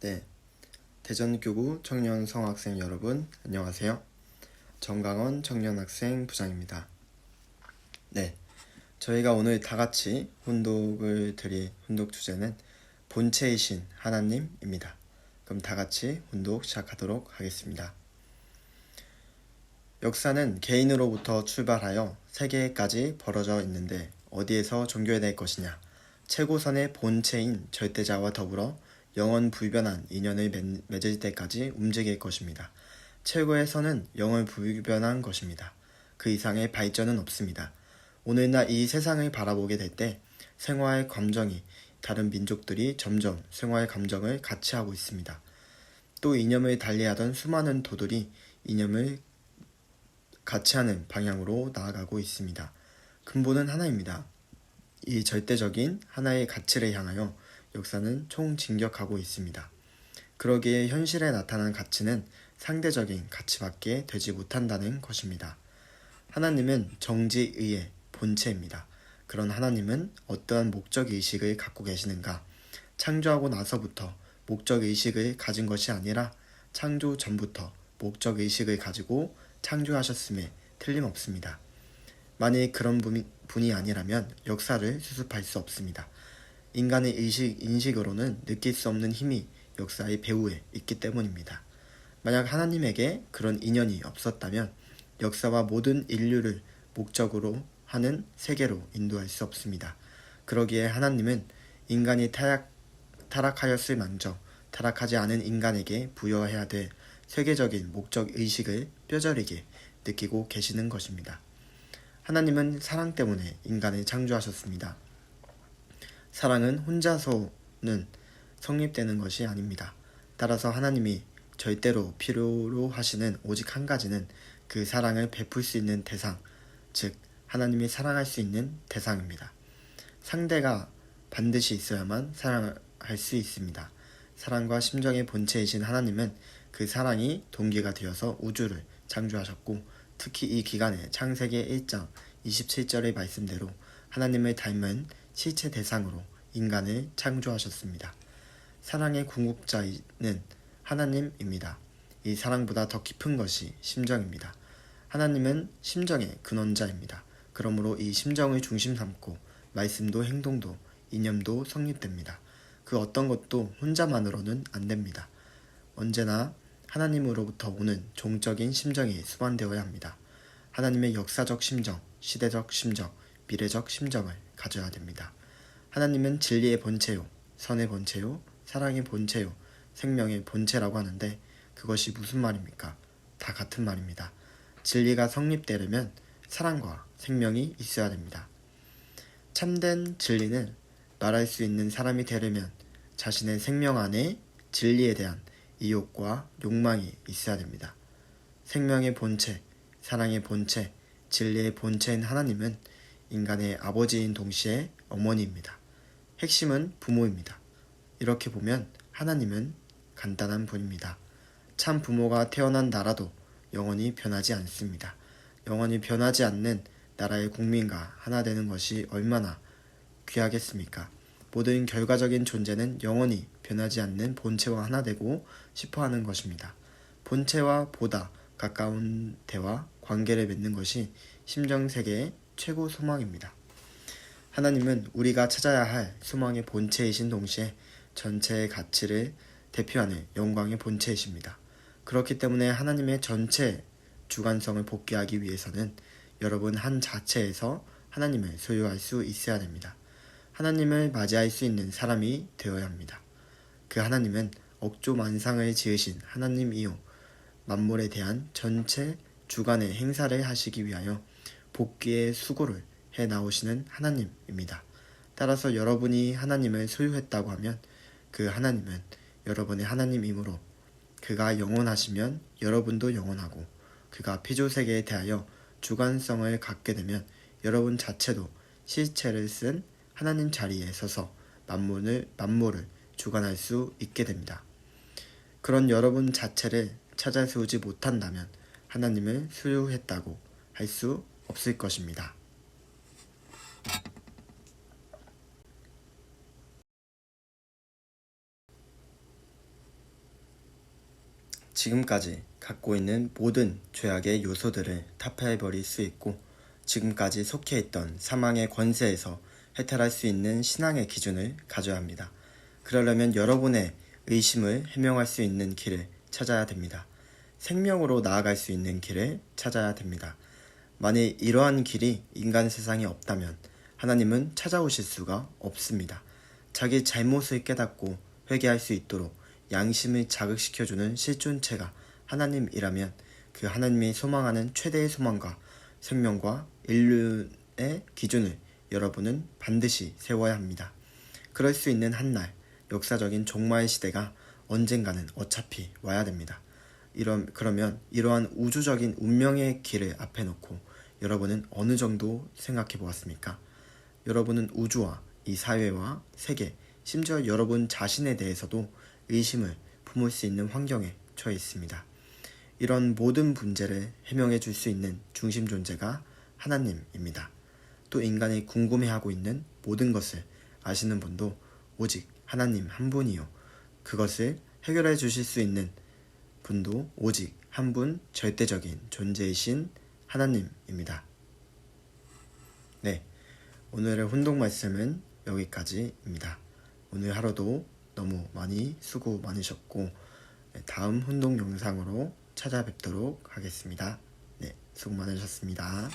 네, 대전교구 청년 성학생 여러분 안녕하세요. 정강원 청년학생 부장입니다. 네, 저희가 오늘 다같이 혼독을 드릴 혼독 주제는 본체이신 하나님입니다. 그럼 다같이 혼독 시작하도록 하겠습니다. 역사는 개인으로부터 출발하여 세계까지 벌어져 있는데 어디에서 종결될 것이냐? 최고선의 본체인 절대자와 더불어 영원 불변한 인연을 맺을 때까지 움직일 것입니다. 최고의 선은 영원 불변한 것입니다. 그 이상의 발전은 없습니다. 오늘날 이 세상을 바라보게 될 때 생활 감정이 다른 민족들이 점점 생활 감정을 같이 하고 있습니다. 또 이념을 달리하던 수많은 도들이 이념을 같이 하는 방향으로 나아가고 있습니다. 근본은 하나입니다. 이 절대적인 하나의 가치를 향하여 역사는 총진격하고 있습니다. 그러기에 현실에 나타난 가치는 상대적인 가치밖에 되지 못한다는 것입니다. 하나님은 정지의의 본체입니다. 그런 하나님은 어떠한 목적의식을 갖고 계시는가? 창조하고 나서부터 목적의식을 가진 것이 아니라 창조 전부터 목적의식을 가지고 창조하셨음에 틀림없습니다. 만일 그런 분이 아니라면 역사를 수습할 수 없습니다. 인간의 인식으로는 느낄 수 없는 힘이 역사의 배후에 있기 때문입니다. 만약 하나님에게 그런 인연이 없었다면 역사와 모든 인류를 목적으로 하는 세계로 인도할 수 없습니다. 그러기에 하나님은 인간이 타락하였을 망정 타락하지 않은 인간에게 부여해야 될 세계적인 목적의식을 뼈저리게 느끼고 계시는 것입니다. 하나님은 사랑 때문에 인간을 창조하셨습니다. 사랑은 혼자서는 성립되는 것이 아닙니다. 따라서 하나님이 절대로 필요로 하시는 오직 한 가지는 그 사랑을 베풀 수 있는 대상, 즉 하나님이 사랑할 수 있는 대상입니다. 상대가 반드시 있어야만 사랑할 수 있습니다. 사랑과 심정의 본체이신 하나님은 그 사랑이 동기가 되어서 우주를 창조하셨고 특히 이 기간에 창세기 1장 27절의 말씀대로 하나님을 닮은 실체 대상으로 인간을 창조하셨습니다. 사랑의 궁극자는 하나님입니다. 이 사랑보다 더 깊은 것이 심정입니다. 하나님은 심정의 근원자입니다. 그러므로 이 심정을 중심 삼고 말씀도 행동도 이념도 성립됩니다. 그 어떤 것도 혼자만으로는 안 됩니다. 언제나 하나님으로부터 오는 종적인 심정이 수반되어야 합니다. 하나님의 역사적 심정, 시대적 심정, 미래적 심정을 가져야 됩니다. 하나님은 진리의 본체요, 선의 본체요, 사랑의 본체요, 생명의 본체라고 하는데 그것이 무슨 말입니까? 다 같은 말입니다. 진리가 성립되려면 사랑과 생명이 있어야 됩니다. 참된 진리는 말할 수 있는 사람이 되려면 자신의 생명 안에 진리에 대한 이욕과 욕망이 있어야 됩니다. 생명의 본체, 사랑의 본체, 진리의 본체인 하나님은 인간의 아버지인 동시에 어머니입니다. 핵심은 부모입니다. 이렇게 보면 하나님은 간단한 분입니다. 참 부모가 태어난 나라도 영원히 변하지 않습니다. 영원히 변하지 않는 나라의 국민과 하나 되는 것이 얼마나 귀하겠습니까? 모든 결과적인 존재는 영원히 변하지 않는 본체와 하나 되고 싶어하는 것입니다. 본체와 보다 가까운 대와 관계를 맺는 것이 심정세계의 최고 소망입니다. 하나님은 우리가 찾아야 할 소망의 본체이신 동시에 전체의 가치를 대표하는 영광의 본체이십니다. 그렇기 때문에 하나님의 전체 주관성을 복귀하기 위해서는 여러분 한 자체에서 하나님을 소유할 수 있어야 됩니다. 하나님을 맞이할 수 있는 사람이 되어야 합니다. 그 하나님은 억조만상을 지으신 하나님이요 만물에 대한 전체 주관의 행사를 하시기 위하여 복귀의 수고를 해 나오시는 하나님입니다. 따라서 여러분이 하나님을 소유했다고 하면 그 하나님은 여러분의 하나님이므로 그가 영원하시면 여러분도 영원하고 그가 피조세계에 대하여 주관성을 갖게 되면 여러분 자체도 실체를 쓴 하나님 자리에 서서 만물을 주관할 수 있게 됩니다. 그런 여러분 자체를 찾아 세우지 못한다면 하나님을 소유했다고 할 수 없을 것입니다. 지금까지 갖고 있는 모든 죄악의 요소들을 타파해버릴 수 있고 지금까지 속해 있던 사망의 권세에서 해탈할 수 있는 신앙의 기준을 가져야 합니다. 그러려면 여러분의 의심을 해명할 수 있는 길을 찾아야 됩니다. 생명으로 나아갈 수 있는 길을 찾아야 됩니다. 만일 이러한 길이 인간 세상에 없다면 하나님은 찾아오실 수가 없습니다. 자기 잘못을 깨닫고 회개할 수 있도록 양심을 자극시켜주는 실존체가 하나님이라면 그 하나님이 소망하는 최대의 소망과 생명과 인류의 기준을 여러분은 반드시 세워야 합니다. 그럴 수 있는 한날 역사적인 종말 시대가 언젠가는 어차피 와야 됩니다. 그러면 이러한 우주적인 운명의 길을 앞에 놓고 여러분은 어느 정도 생각해 보았습니까? 여러분은 우주와 이 사회와 세계, 심지어 여러분 자신에 대해서도 의심을 품을 수 있는 환경에 처해 있습니다. 이런 모든 문제를 해명해 줄 수 있는 중심 존재가 하나님입니다. 또 인간이 궁금해하고 있는 모든 것을 아시는 분도 오직 하나님 한 분이요. 그것을 해결해 주실 수 있는 분도 오직 한 분 절대적인 존재이신 하나님입니다. 네, 오늘의 혼동 말씀은 여기까지입니다. 오늘 하루도 너무 많이 수고 많으셨고 다음 혼동 영상으로 찾아뵙도록 하겠습니다. 네, 수고 많으셨습니다.